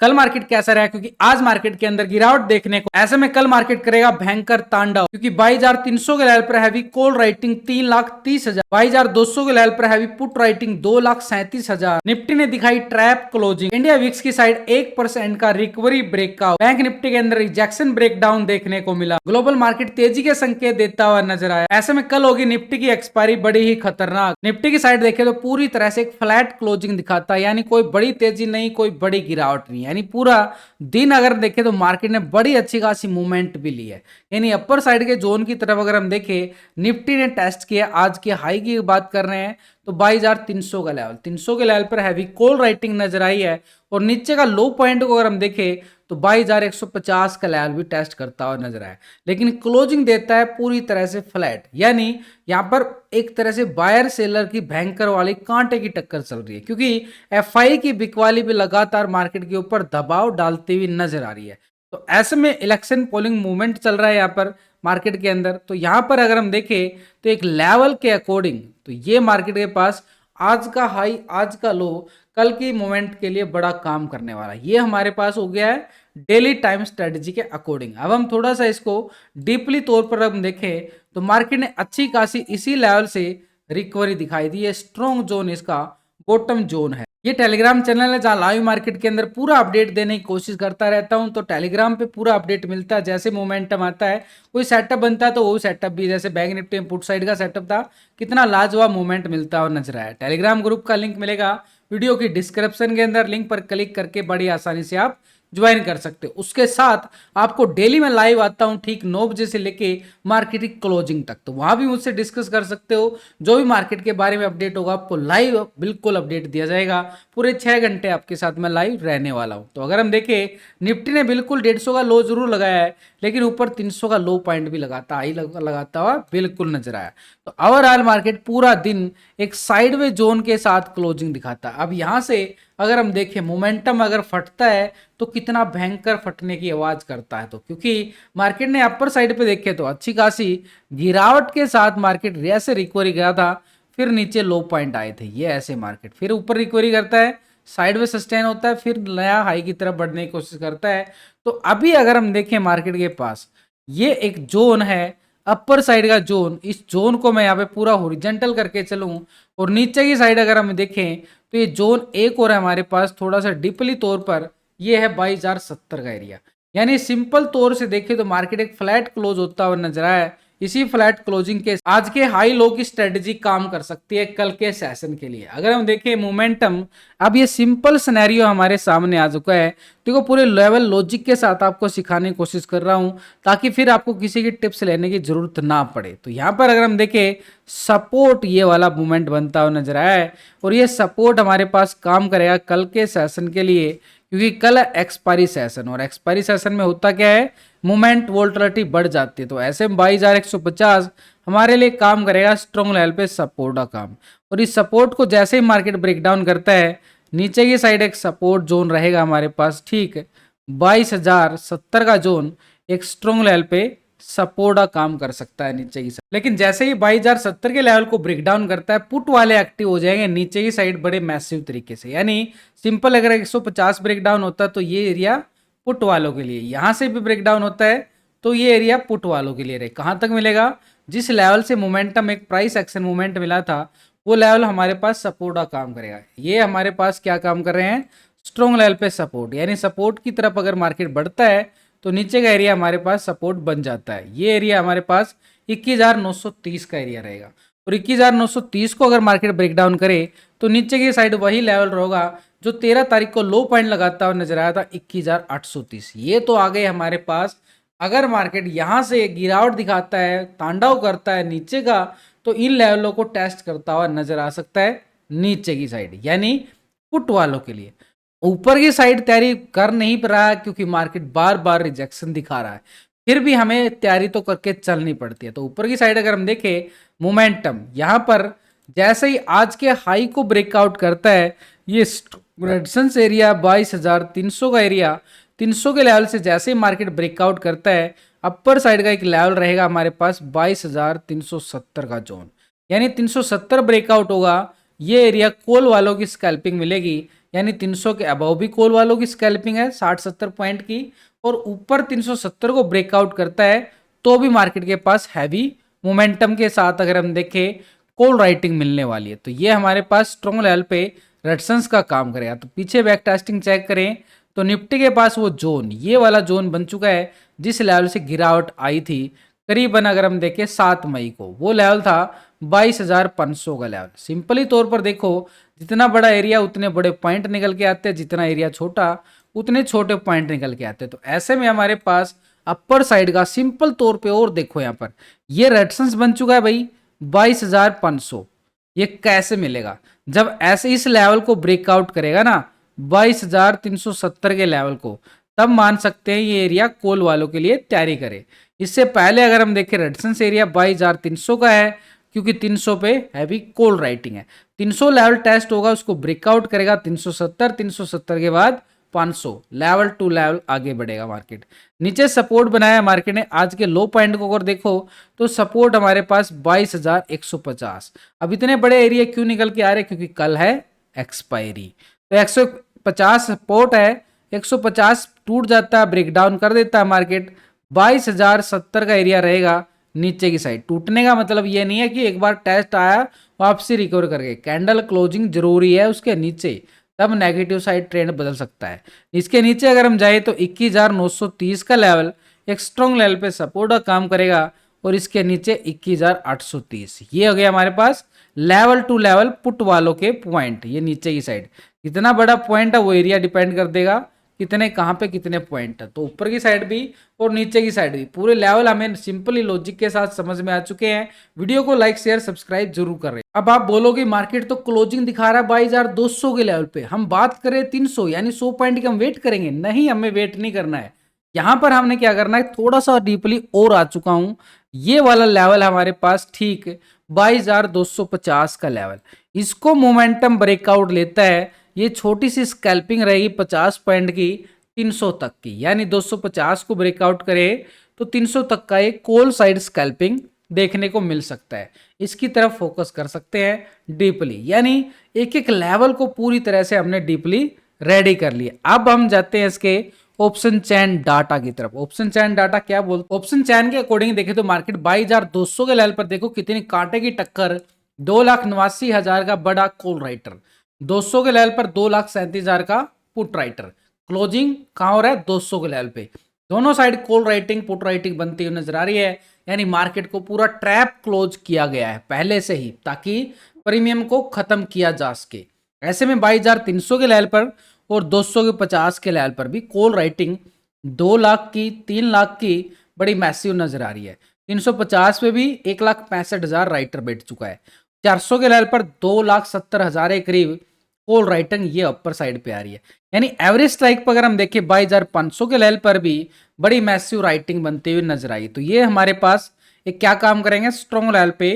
कल मार्केट कैसा रहा, क्योंकि आज मार्केट के अंदर गिरावट देखने को, ऐसे में कल मार्केट करेगा भयंकर तांडव, क्योंकि 22,300 के लेवल पर हैवी कॉल राइटिंग 3,30,000, 22,200 के लेवल पर हैवी पुट राइटिंग 2,37,000। निफ्टी ने दिखाई ट्रैप क्लोजिंग। इंडिया विक्स की साइड 1% का रिकवरी ब्रेकआउट। बैंक निफ्टी के अंदर रिजेक्शन ब्रेकडाउन देखने को मिला। ग्लोबल मार्केट तेजी के संकेत देता हुआ नजर आया। ऐसे में कल होगी निफ्टी की एक्सपायरी बड़ी ही खतरनाक। निफ्टी की साइड देखे तो पूरी तरह से एक फ्लैट क्लोजिंग दिखाता है, यानी कोई बड़ी तेजी नहीं, कोई बड़ी गिरावट नहीं, यानी पूरा दिन अगर देखें तो मार्केट ने बड़ी अच्छी खासी मूवमेंट भी ली है। यानी अपर साइड के जोन की तरफ अगर हम देखें, निफ्टी ने टेस्ट किया। आज के हाई की बात कर रहे हैं तो 22,300 का लेवल, 300 के लेवल पर हैवी कॉल राइटिंग नजर आई है। और नीचे का लो पॉइंट को अगर हम देखें तो 22,150 का लेवल भी टेस्ट करता हुआ नजर आया, लेकिन क्लोजिंग देता है पूरी तरह से फ्लैट। यानी यहां पर एक तरह से बायर सेलर की भयंकर वाली कांटे की टक्कर चल रही है, क्योंकि एफआई की बिकवाली भी लगातार मार्केट के ऊपर दबाव डालती हुई नजर आ रही है। तो ऐसे में इलेक्शन पोलिंग मूवमेंट चल रहा है यहाँ पर मार्केट के अंदर। तो यहाँ पर अगर हम देखें तो एक लेवल के अकॉर्डिंग तो ये मार्केट के पास आज का हाई, आज का लो कल की मोमेंट के लिए बड़ा काम करने वाला है। ये हमारे पास हो गया है डेली टाइम स्ट्रेटजी के अकॉर्डिंग। अब हम थोड़ा सा इसको डीपली तौर पर हम देखें तो मार्केट ने अच्छी खासी इसी लेवल से रिकवरी दिखाई दी है। स्ट्रॉन्ग जोन इसका बॉटम जोन है। ये टेलीग्राम चैनल है जहां लाइव मार्केट के अंदर पूरा अपडेट देने की कोशिश करता रहता हूं। तो टेलीग्राम पे पूरा अपडेट मिलता है, जैसे मोमेंटम आता है, कोई सेटअप बनता है तो वो सेटअप भी, जैसे बैंक निफ्टी में पुट साइड का सेटअप था, कितना लाजवाब मूवमेंट मिलता है और नजर आया। टेलीग्राम ग्रुप का लिंक मिलेगा वीडियो की डिस्क्रिप्शन के अंदर, लिंक पर क्लिक करके बड़ी आसानी से आप ज्वाइन कर सकते हो। उसके साथ आपको डेली में लाइव आता हूं ठीक 9 बजे से लेके मार्केट की क्लोजिंग तक, तो वहां भी मुझसे डिस्कस कर सकते हो। जो भी मार्केट के बारे में अपडेट होगा आपको लाइव बिल्कुल अपडेट दिया जाएगा। पूरे 6 घंटे आपके साथ मैं लाइव रहने वाला हूं। तो अगर हम देखें, निफ्टी ने बिल्कुल 150 का लो जरूर लगाया है, लेकिन ऊपर 300 का लो पॉइंट भी लगाता लगाता हुआ बिल्कुल नजर आया। तो ओवरऑल मार्केट पूरा दिन एक साइडवे जोन के साथ क्लोजिंग दिखाता है। अब यहां से अगर हम देखें मोमेंटम अगर फटता है तो कितना भयंकर फटने की आवाज करता है, तो क्योंकि मार्केट ने अपर साइड पे देखे तो अच्छी खासी गिरावट के साथ मार्केट ऐसे रिकवरी गया था, फिर नीचे लो पॉइंट आए थे, ये ऐसे मार्केट फिर ऊपर रिकवरी करता है, साइड में सस्टेन होता है, फिर नया हाई की तरफ बढ़ने की कोशिश करता है। तो अभी अगर हम देखें मार्केट के पास ये एक जोन है, अपर साइड का जोन, इस जोन को मैं यहाँ पे पूरा हॉरिजॉन्टल करके चलूं और नीचे की साइड अगर हम देखें तो ये जोन एक और है हमारे पास थोड़ा सा डीपली तौर पर, ये है 22,070 का एरिया। यानी सिंपल तौर से देखें तो मार्केट एक फ्लैट क्लोज होता हुआ नजर आया है। इसी फ्लैट क्लोजिंग के आज के हाई लो की स्ट्रेटजी काम कर सकती है कल के सेशन के लिए। अगर हम देखें मोमेंटम, अब ये सिंपल सिनेरियो हमारे सामने आ चुका है। देखो पूरे लेवल लॉजिक के साथ आपको सिखाने की कोशिश कर रहा हूं, ताकि फिर आपको किसी की टिप्स लेने की जरूरत ना पड़े। तो यहाँ पर अगर हम देखें सपोर्ट, ये वाला मूवमेंट बनता हुआ नजर आया है, और ये सपोर्ट हमारे पास काम करेगा कल के सेशन के लिए, क्योंकि कल है एक्सपायरी सेशन, और एक्सपायरी सेशन में होता क्या है, मोमेंट वोल्टिलिटी बढ़ जाती है। तो ऐसे में 22,150 हमारे लिए काम करेगा स्ट्रॉन्ग लेवल पे सपोर्ट का काम। और इस सपोर्ट को जैसे ही मार्केट ब्रेकडाउन करता है, नीचे की साइड एक सपोर्ट जोन रहेगा हमारे पास, ठीक है, 22,070 का जोन एक स्ट्रॉन्ग लेवल पे सपोर्ट का काम कर सकता है नीचे की साइड। लेकिन जैसे ही 22,070 के लेवल को ब्रेकडाउन करता है, पुट वाले एक्टिव हो जाएंगे नीचे की साइड बड़े मैसिव तरीके से। यानी सिंपल अगर 150 ब्रेकडाउन होता है तो ये एरिया पुट वालों के लिए, यहां से भी ब्रेकडाउन होता है तो ये एरिया पुट वालों के लिए रहे। कहां तक मिलेगा, जिस लेवल से मोमेंटम एक प्राइस एक्शन मोमेंट मिला था, वो लेवल हमारे पास सपोर्ट का काम करेगा। ये हमारे पास क्या काम कर रहे हैं, स्ट्रॉन्ग लेवल पे सपोर्ट। यानी सपोर्ट की तरफ अगर मार्केट बढ़ता है तो नीचे का एरिया हमारे पास सपोर्ट बन जाता है। ये एरिया हमारे पास 21,930 का एरिया रहेगा, और 21,930 को अगर मार्केट ब्रेकडाउन करे तो नीचे की साइड वही लेवल रहेगा जो 13 तारीख को लो पॉइंट लगाता हुआ नजर आया था, 21,830। ये तो आ गए हमारे पास। अगर मार्केट यहां से गिरावट दिखाता है, तांडव करता है नीचे का, तो इन लेवलों को टेस्ट करता हुआ नजर आ सकता है नीचे की साइड, यानी पुट वालों के लिए। ऊपर की साइड तैयारी कर नहीं पा रहा है क्योंकि मार्केट बार बार रिजेक्शन दिखा रहा है, फिर भी हमें तैयारी तो करके चलनी पड़ती है। तो ऊपर की साइड अगर हम देखें मोमेंटम, यहां पर जैसे ही आज के हाई को ब्रेकआउट करता है, ये रेजिस्टेंस एरिया 22,300 का एरिया, 300 के लेवल से जैसे ही मार्केट ब्रेकआउट करता है, अपर साइड का एक लेवल रहेगा हमारे पास 22,370 का जोन। यानी 370 ब्रेकआउट होगा, ये एरिया कॉल वालों की स्कैल्पिंग मिलेगी। यानी 300 के अबव भी कॉल वालों की स्कैल्पिंग है 60-70 पॉइंट की, और ऊपर 370 को ब्रेकआउट करता है तो भी मार्केट के पास हैवी मोमेंटम के साथ अगर हम देखें कॉल राइटिंग मिलने वाली है। तो ये हमारे पास स्ट्रॉन्ग लेवल पे रेजिस्टेंस का काम करेगा। तो पीछे बैक टेस्टिंग चेक करें तो निफ्टी के पास वो जोन, ये वाला जोन बन चुका है जिस लेवल से गिरावट आई थी करीबन अगर हम देखें 7 मई को, वो लेवल था 22,500 का लेवल। सिंपली तौर पर देखो, जितना बड़ा एरिया उतने बड़े पॉइंट निकल के आते हैं, जितना एरिया छोटा उतने छोटे पॉइंट निकल के आते हैं। तो ऐसे में हमारे पास अपर साइड का सिंपल तौर पे, और देखो यहाँ पर ये रेजिस्टेंस बन चुका है भाई 22,500। ये कैसे मिलेगा? जब ऐसे इस लेवल को ब्रेकआउट करेगा ना 22,370 के लेवल को, तब मान सकते हैं ये एरिया कॉल वालों के लिए तैयारी करे। इससे पहले अगर हम देखें रेजिस्टेंस एरिया 22,300 का है, क्योंकि 300 पे हैवी कॉल राइटिंग है। 300 लेवल टेस्ट होगा, उसको ब्रेकआउट करेगा 370 के बाद 500 लेवल टू लेवल आगे बढ़ेगा मार्केट। नीचे सपोर्ट बनाया मार्केट ने, आज के लो पॉइंट को अगर देखो तो सपोर्ट हमारे पास 22,150। अब इतने बड़े एरिया क्यों निकल के आ रहे? क्योंकि कल है एक्सपायरी। तो 150 सपोर्ट है, 150 टूट जाता है, ब्रेकडाउन कर देता है मार्केट, 22,070 का एरिया रहेगा नीचे की साइड। टूटने का मतलब ये नहीं है कि एक बार टेस्ट आया वापसी रिकवर करके, कैंडल क्लोजिंग जरूरी है उसके नीचे, तब नेगेटिव साइड ट्रेंड बदल सकता है। इसके नीचे अगर हम जाए तो 21,930 का लेवल एक स्ट्रॉन्ग लेवल पे सपोर्ट का काम करेगा, और इसके नीचे 21,830। ये हो गया हमारे पास लेवल टू लेवल पुट वालों के पॉइंट। ये नीचे की साइड कितना बड़ा पॉइंट है वो एरिया डिपेंड कर देगा कितने कहाँ पे कितने पॉइंट है। तो ऊपर की साइड भी और नीचे की साइड भी पूरे लेवल हमें सिंपली लॉजिक के साथ समझ में आ चुके हैं। वीडियो को लाइक शेयर सब्सक्राइब जरूर कर रहे हैं। अब आप बोलोगे मार्केट तो क्लोजिंग दिखा रहा है 22,200 के लेवल पे, हम बात करें 300 यानी 100 पॉइंट की, हम वेट करेंगे? नहीं, हमें वेट नहीं करना है। यहां पर हमने क्या करना है, थोड़ा सा डीपली और आ चुका हूं, ये वाला लेवल हमारे पास ठीक 22,250 का लेवल, इसको मोमेंटम ब्रेकआउट लेता है, ये छोटी सी स्कैल्पिंग रहेगी 50 पॉइंट की 300 तक की, यानी 250 को ब्रेकआउट करे तो 300 तक का एक कॉल साइड स्कैल्पिंग देखने को मिल सकता है। इसकी तरफ फोकस कर सकते हैं डीपली, यानी एक एक लेवल को पूरी तरह से हमने डीपली रेडी कर लिया। अब हम जाते हैं इसके ऑप्शन चैन डाटा की तरफ। ऑप्शन चैन डाटा क्या बोलते? ऑप्शन चैन के अकॉर्डिंग देखें तो मार्केट 22,200 के लेवल पर देखो कितनी कांटे की टक्कर, 2,89,000 का बड़ा कॉल राइटर, 200 के लेवल पर 2,37,000 का पुट राइटर, क्लोजिंग कहां हो रहा है 200 के लेवल पे। दोनों side call writing put writing बनती हुई नजर आ रही है, यानी मार्केट को पूरा ट्रैप क्लोज किया गया है पहले से ही, ताकि प्रीमियम को खत्म किया जा सके। ऐसे में 22,300 के लेवल पर और 250 के लेवल पर भी कॉल राइटिंग 2 लाख की 3 लाख की बड़ी मैसिव नजर आ रही है। 350 पे भी 1,65,000 राइटर बैठ चुका है। 400 के लेवल पर 2,70,000 के करीब कॉल राइटिंग ये अपर साइड पे आ रही है, यानी एवरेज स्ट्राइक पर अगर हम देखें 22,500 के लेवल पर भी बड़ी मैसिव राइटिंग बनती हुई नजर आई। तो ये हमारे पास एक क्या काम करेंगे, स्ट्रॉन्ग लेवल पे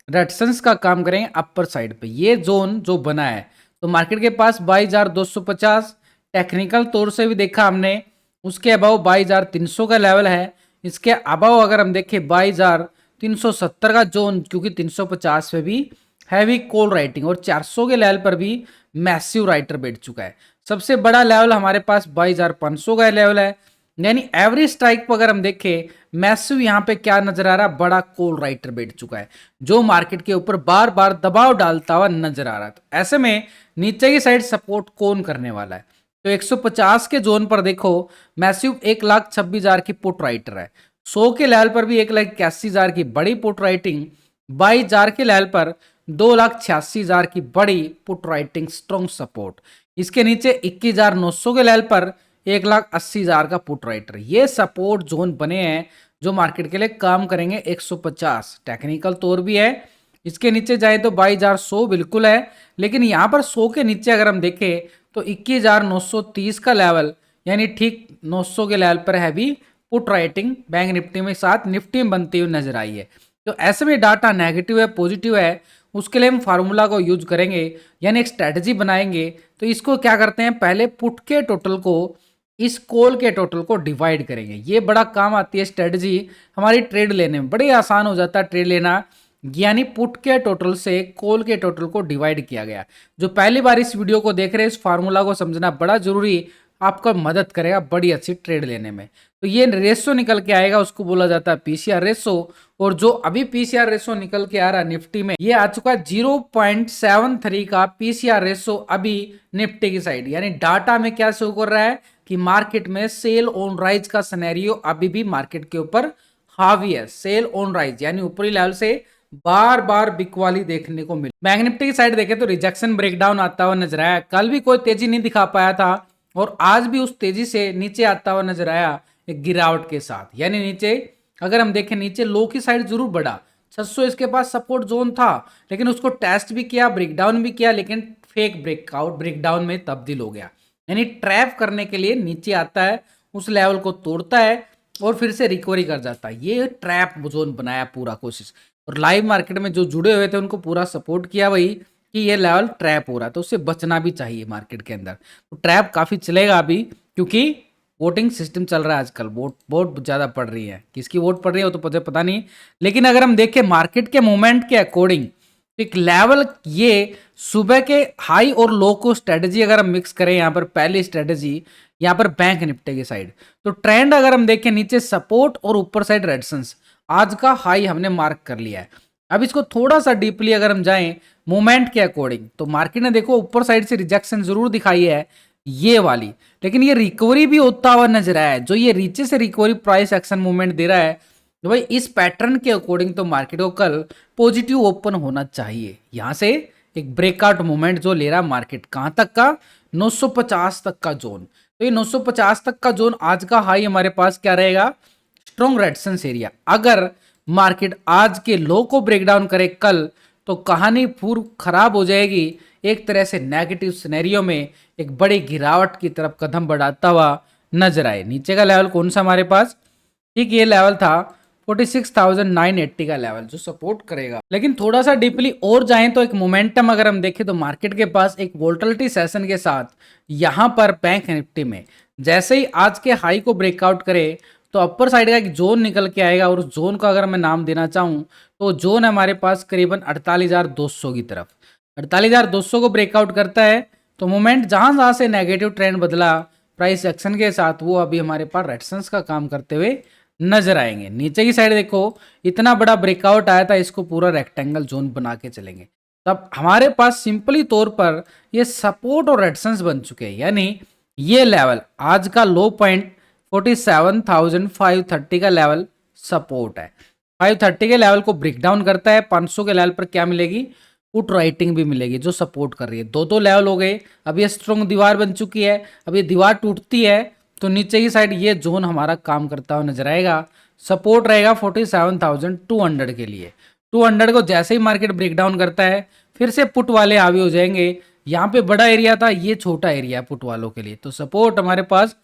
रेजिस्टेंस का काम करेंगे अपर साइड पे। ये जोन जो बना है तो मार्केट के पास 22,250 टेक्निकल तौर से भी देखा हमने, उसके अबाव 22,300 का लेवल है, इसके अबाव अगर हम देखें 22,370 का जोन, क्योंकि 350 पे भी हैवी कॉल राइटिंग और 400 के लेवल पर भी मैसिव राइटर बैठ चुका है। सबसे बड़ा लेवल हमारे पास 22,500 का लेवल है, यानी एवरेज स्ट्राइक पर अगर हम देखें मैसिव यहाँ पे क्या नजर आ रहा है, बड़ा कॉल राइटर बैठ चुका है जो मार्केट के ऊपर बार बार दबाव डालता हुआ नजर आ रहा है। तो ऐसे में नीचे की साइड सपोर्ट कौन करने वाला है? तो 150 के जोन पर देखो मैसिव 1,26,000 की पुट राइटर है, 100 के लेवल पर भी 1,81,000 की बड़ी पुट राइटिंग, 22,000 के लेवल पर 2,86,000 की बड़ी पुट राइटिंग स्ट्रॉन्ग सपोर्ट, इसके नीचे 21,900 के लेवल पर 1,80,000 का पुट राइटर। ये सपोर्ट जोन बने हैं जो मार्केट के लिए काम करेंगे। 150 टेक्निकल तौर भी है, इसके नीचे जाए तो 22,100 बिल्कुल है, लेकिन यहाँ पर 100 के नीचे अगर हम देखें तो 21,930 का लेवल, यानी ठीक 900 के लेवल पर है भी पुट राइटिंग बैंक निफ्टी में साथ निफ्टी में बनती हुई नजर आई है। तो ऐसे में डाटा नेगेटिव है पॉजिटिव है, उसके लिए हम फार्मूला को यूज करेंगे, यानी एक स्ट्रेटजी बनाएंगे। तो इसको क्या करते हैं, पहले पुट के टोटल को इस कॉल के टोटल को डिवाइड करेंगे। ये बड़ा काम आती है स्ट्रेटजी, हमारी ट्रेड लेने में बड़े आसान हो जाता है ट्रेड लेना। यानी पुट के टोटल से कॉल के टोटल को डिवाइड किया गया। जो पहली बार इस वीडियो को देख रहे हैं, इस फार्मूला को समझना बड़ा जरूरी, आपका मदद करेगा बड़ी अच्छी ट्रेड लेने में। तो ये रेशो निकल के आएगा, उसको बोला जाता है पीसीआर रेशो। और जो अभी पीसीआर रेशो निकल के आ रहा है निफ्टी में, ये आ चुका है 0.73 का पीसीआर रेशो अभी निफ्टी की साइड। यानी डाटा में क्या शो कर रहा है कि मार्केट में सेल ऑन राइज का सिनेरियो अभी भी मार्केट के ऊपर हावी है। सेल ऑन राइज यानी ऊपरी लेवल से बार बार बिकवाली देखने को मिली। बैंक निफ्टी की साइड देखें तो रिजेक्शन ब्रेकडाउन आता हुआ नजर आया। कल भी कोई तेजी नहीं दिखा पाया था और आज भी उस तेजी से नीचे आता हुआ नजर आया एक गिरावट के साथ। यानी नीचे अगर हम देखें, नीचे लो की साइड जरूर बढ़ा, 600 इसके पास सपोर्ट जोन था, लेकिन उसको टेस्ट भी किया, ब्रेकडाउन भी किया, लेकिन फेक ब्रेकआउट ब्रेकडाउन में तब्दील हो गया। यानी ट्रैप करने के लिए नीचे आता है, उस लेवल को तोड़ता है और फिर से रिकवरी कर जाता है। ये ट्रैप जोन बनाया पूरा कोशिश। और लाइव मार्केट में जो जुड़े हुए थे उनको पूरा सपोर्ट किया वही कि ये लेवल ट्रैप हो रहा है, तो उससे बचना भी चाहिए मार्केट के अंदर। तो ट्रैप काफी चलेगा अभी, क्योंकि वोटिंग सिस्टम चल रहा है आजकल, वोट बहुत ज्यादा पड़ रही है। किसकी वोट पड़ रही है वो तो मुझे पता नहीं, लेकिन अगर हम देखें मार्केट के मूवमेंट के अकॉर्डिंग, एक लेवल ये सुबह के हाई और लो को स्ट्रेटजी अगर हम मिक्स करें, यहाँ पर पहली स्ट्रेटजी यहाँ पर बैंक निफ्टी की साइड, तो ट्रेंड अगर हम देखें नीचे सपोर्ट और ऊपर साइड रेजिस्टेंस, आज का हाई हमने मार्क कर लिया है। अब इसको थोड़ा सा डीपली अगर हम जाएं मूवमेंट के अकॉर्डिंग, तो मार्केट ने देखो ऊपर साइड से रिजेक्शन जरूर दिखाई है ये वाली, लेकिन ये रिकवरी भी होता हुआ नजर आया है। जो ये नीचे से रिकवरी प्राइस एक्शन मूवमेंट दे रहा है, तो भाई इस पैटर्न के अकॉर्डिंग तो मार्केट को कल पॉजिटिव ओपन होना चाहिए। यहां से एक ब्रेकआउट मूवमेंट जो ले रहा मार्केट, कहां तक का, 950 तक का जोन। तो ये 950 तक का जोन आज का हाई हमारे पास क्या रहेगा, स्ट्रॉन्ग रेजिस्टेंस एरिया। अगर मार्केट आज के लो को ब्रेकडाउन करे कल, तो कहानी पूरी खराब हो जाएगी। एक तरह से नेगेटिव सिनेरियो में एक बड़ी गिरावट की तरफ कदम बढ़ाता हुआ नजर आए। नीचे का लेवल कौन सा हमारे पास, ठीक ये लेवल था 46,980 का लेवल जो सपोर्ट करेगा। लेकिन थोड़ा सा डीपली और जाएं तो एक मोमेंटम अगर हम देखें तो मार्केट के पास एक वोल्टिलिटी सेशन के साथ यहां पर बैंक निफ्टी में जैसे ही आज के हाई को ब्रेकआउट करे तो अपर साइड का एक जोन निकल के आएगा। और उस जोन का अगर मैं नाम देना चाहूं तो जोन है हमारे पास करीबन 48,200 की तरफ। 48,200 को ब्रेकआउट करता है तो मोमेंट जहां से नेगेटिव ट्रेंड बदला प्राइस एक्शन के साथ, वो अभी हमारे पास रेजिस्टेंस का काम करते हुए नजर आएंगे। नीचे की साइड देखो इतना बड़ा ब्रेकआउट आया था, इसको पूरा रेक्टेंगल जोन बना के चलेंगे। तब हमारे पास सिंपली तौर पर ये सपोर्ट और रेजिस्टेंस बन चुके हैं। यानी ये लेवल आज का लो पॉइंट 47,530 का लेवल सपोर्ट है। 530 के लेवल को ब्रेक डाउन करता है, 500 के लेवल पर क्या मिलेगी, पुट राइटिंग भी मिलेगी जो सपोर्ट कर रही है। दो लेवल हो गए। अब ये स्ट्रॉन्ग दीवार बन चुकी है। अब ये दीवार टूटती है तो नीचे की साइड ये जोन हमारा काम करता हुआ नजर आएगा। सपोर्ट रहेगा 47,200 के लिए। 200 को जैसे ही मार्केट ब्रेकडाउन करता है फिर से पुट वाले हावी हो जाएंगे। यहाँ पे बड़ा एरिया था, ये छोटा एरिया पुट वालों के लिए। तो सपोर्ट हमारे पास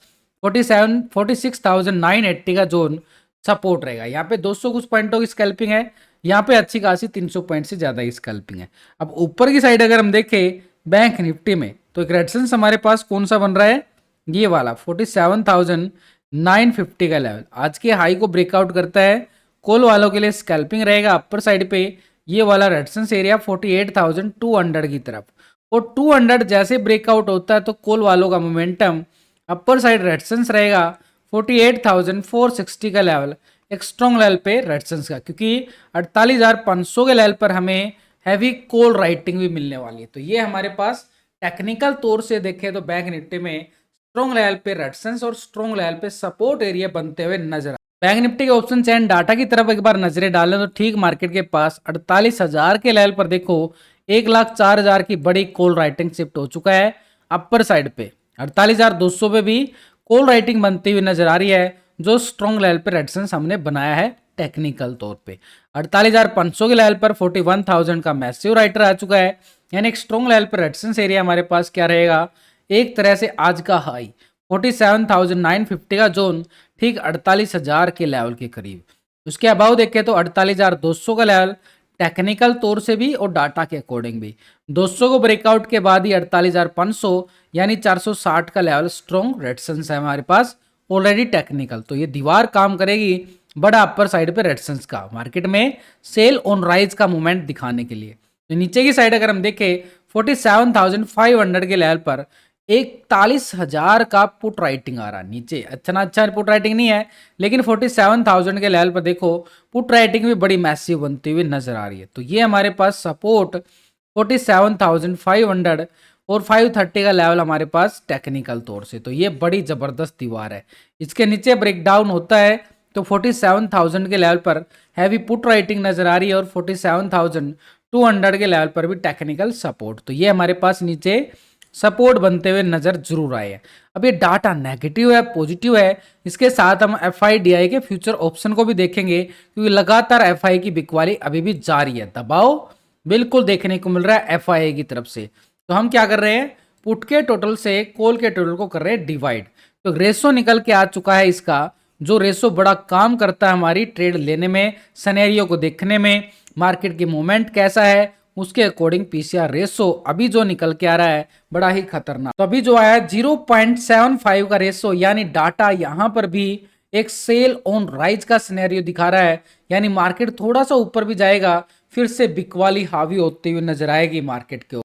46,980 का जोन सपोर्ट रहेगा। यहाँ पे 200 कुछ पॉइंटों की स्कैल्पिंग है, यहाँ पे अच्छी खासी 300 पॉइंट से ज्यादा की स्कैल्पिंग है। अब ऊपर की साइड अगर हम देखें बैंक निफ्टी में तो एक रेजिस्टेंस हमारे पास कौन सा बन रहा है, ये वाला 47,950 का लेवल आज के हाई को ब्रेकआउट करता है। कॉल वालों के लिए स्कैल्पिंग रहेगा अपर साइड पे ये वाला रेजिस्टेंस एरिया 48,200 की तरफ। और 200 जैसे ब्रेकआउट होता है तो कॉल वालों का मोमेंटम अपर साइड रेजिस्टेंस रहेगा 48,460 का लेवल, एक स्ट्रॉन्ग लेवल पे रेजिस्टेंस का, क्योंकि 48,500 के लेवल पर हमें हैवी कॉल राइटिंग भी मिलने वाली है। तो ये हमारे पास टेक्निकल तौर से देखें तो बैंक निफ्टी में स्ट्रॉन्ग लेवल पे रेजिस्टेंस और स्ट्रॉन्ग लेवल पे सपोर्ट एरिया बनते हुए नजर आए। बैंक निफ्टी के ऑप्शन चैन डाटा की तरफ एक बार नजरें डालें तो ठीक मार्केट के पास 48,000 के लेवल पर देखो 1,04,000 की बड़ी कॉल राइटिंग शिफ्ट हो चुका है। अपर साइड पे 48,200 पे भी कॉल राइटिंग बनती हुई नजर आ रही है, जो स्ट्रॉन्ग लेवल पे रेजिस्टेंस हमने बनाया है टेक्निकल तौर पे। 48,500 के लेवल पर 41,000 का मैसिव राइटर आ चुका है। यानी एक स्ट्रॉन्ग लेवल पर रेजिस्टेंस एरिया हमारे पास क्या रहेगा, एक तरह से आज का हाई 47,950 का जोन ठीक 48,000 के लेवल के करीब। उसके अबाव देखें तो 48,200 का लेवल टेक्निकल तौर से भी और डाटा के अकॉर्डिंग भी 200 को ब्रेकआउट के बाद ही 48,500 यानी 460 का लेवल स्ट्रॉन्ग रेजिस्टेंस है हमारे पास ऑलरेडी टेक्निकल। तो ये दीवार काम करेगी बड़ा अपर साइड पे रेजिस्टेंस का, मार्केट में सेल ऑन राइज का मूवमेंट दिखाने के लिए। तो नीचे की साइड अगर हम देखें 47,500 के लेवल पर 41,000 का पुट राइटिंग आ रहा है नीचे। अच्छा पुट राइटिंग नहीं है, लेकिन 47,000 के लेवल पर देखो पुट राइटिंग भी बड़ी मैसिव बनती हुई नजर आ रही है। तो ये हमारे पास सपोर्ट 47,500 और 530 का लेवल हमारे पास टेक्निकल तौर से, तो ये बड़ी जबरदस्त दीवार है। इसके नीचे ब्रेकडाउन होता है तो 47,000 के लेवल पर हैवी पुट राइटिंग नजर आ रही है और 47,200 के लेवल पर भी टेक्निकल सपोर्ट। तो ये हमारे पास नीचे सपोर्ट बनते हुए नजर जरूर आए हैं। अब ये डाटा नेगेटिव है पॉजिटिव है, इसके साथ हम FIDI के फ्यूचर ऑप्शन को भी देखेंगे, क्योंकि लगातार FI की बिकवाली अभी भी जारी है, दबाव बिल्कुल देखने को मिल रहा है FII की तरफ से। तो हम क्या कर रहे हैं, पुट के टोटल से कॉल के टोटल को कर रहे हैं डिवाइड। तो रेशो निकल के आ चुका है इसका, जो रेशो बड़ा काम करता है हमारी ट्रेड लेने में, सनेरियो को देखने में, मार्केट की मूवमेंट कैसा है उसके अकॉर्डिंग PCR रेशो अभी जो निकल के आ रहा है बड़ा ही खतरनाक। तो अभी जो आया 0.75 का रेशो, यानी डाटा यहां पर भी एक सेल ऑन राइज का सिनेरियो दिखा रहा है, यानी मार्केट थोड़ा सा ऊपर भी जाएगा फिर से बिकवाली हावी होती हुई नजर आएगी मार्केट के।